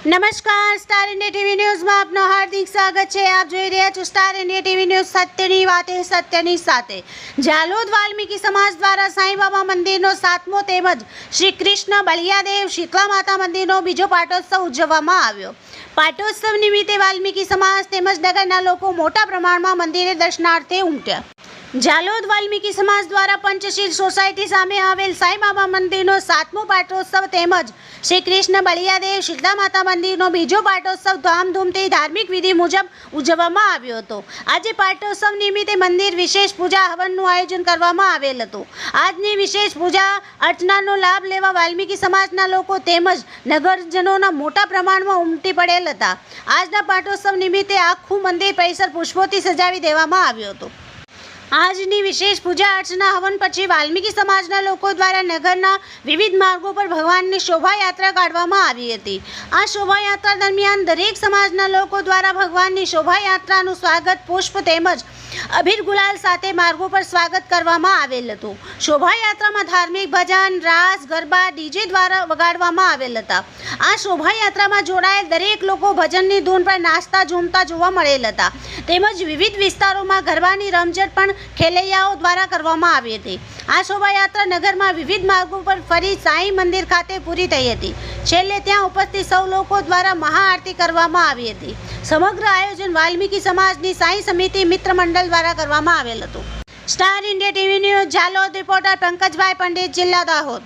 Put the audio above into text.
નમસ્કાર, star India TV ન્યૂઝમાં આપનું હાર્દિક સ્વાગત છે। આપ જોઈ રહ્યા છો સ્ટાર ઇન્ડિયા ટીવી ન્યૂઝ, સત્યની વાતે સત્યની સાથે। ઝાલોદ વાલ્મીકી સમાજ દ્વારા સાંઈબાબા મંદિરનો 7મો તેમજ શ્રી કૃષ્ણ બળિયાદેવ શીતળા માતા મંદિરનો બીજો પાટોત્સવ ઉજવવામાં આવ્યો। પાટોત્સવ નિમિત્તે વાલ્મીકી સમાજ તેમજ નગરના લોકો મોટા પ્રમાણમાં મંદિરે દર્શનાર્થે ઉમટ્યા। ઝાલોદ વાલ્મીકી સમાજ દ્વારા પંચશીલ સોસાયટી સામે આવેલ સાંઈબાબા મંદિરનો 7મો પાટોત્સવ તેમજ શ્રી કૃષ્ણ બળિયાદેવ શીતળા માતા મંદિરનો બીજો પાટોત્સવ ધામધૂમથી ધાર્મિક વિધિ મુજબ ઉજવવામાં આવ્યો હતો। આજે પાટોત્સવ નિમિત્તે મંદિર વિશેષ પૂજા હવનનું આયોજન કરવામાં આવેલ હતું। આજની વિશેષ પૂજા અર્ચનાનો લાભ લેવા વાલ્મીકી સમાજના લોકો તેમજ નગરજનોના મોટા પ્રમાણમાં ઉમટી પડેલ હતા। આજના પાટોત્સવ નિમિત્તે આખું મંદિર પરિસર પુષ્પોથી સજાવી દેવામાં આવ્યું હતું। આજની વિશેષ પૂજા અર્ચના હવન પછી વાલ્મીકી સમાજના લોકો દ્વારા નગરના વિવિધ માર્ગો પર ભગવાનની શોભાયાત્રા કાઢવામાં આવી હતી। આ શોભાયાત્રા દરમિયાન દરેક સમાજના લોકો દ્વારા ભગવાનની શોભાયાત્રાનું સ્વાગત પુષ્પ તેમજ અબીર ગુલાલ સાથે માર્ગો પર સ્વાગત કરવામાં આવેલ હતું। શોભાયાત્રામાં ધાર્મિક ભજન, રાસ, ગરબા, ડીજે દ્વારા વગાડવામાં આવેલ હતા। આ શોભાયાત્રામાં જોડાયેલ દરેક લોકો ભજનની ધૂન પર નાચતા ઝૂમતા જોવા મળેલ હતા તેમજ વિવિધ વિસ્તારોમાં ગરબાની રમઝટ પણ ખેલૈયાઓ દ્વારા કરવામાં આવી હતી। આ શોભાયાત્રા નગરમાં વિવિધ માર્ગો પર ફરી સાંઈ મંદિર ખાતે પૂરી થઈ હતી। છેલ્લે ત્યાં ઉપસ્થિત સૌ લોકો દ્વારા મહાઆરતી કરવામાં આવી હતી। સમગ્ર આયોજન વાલ્મીકી સમાજની સાંઈ સમિતિ મિત્ર મંડળ દ્વારા કરવામાં આવેલ હતું। Star India TV news Jhalod reporter Pankajbhai Pandit, જિલ્લા દાહોદ।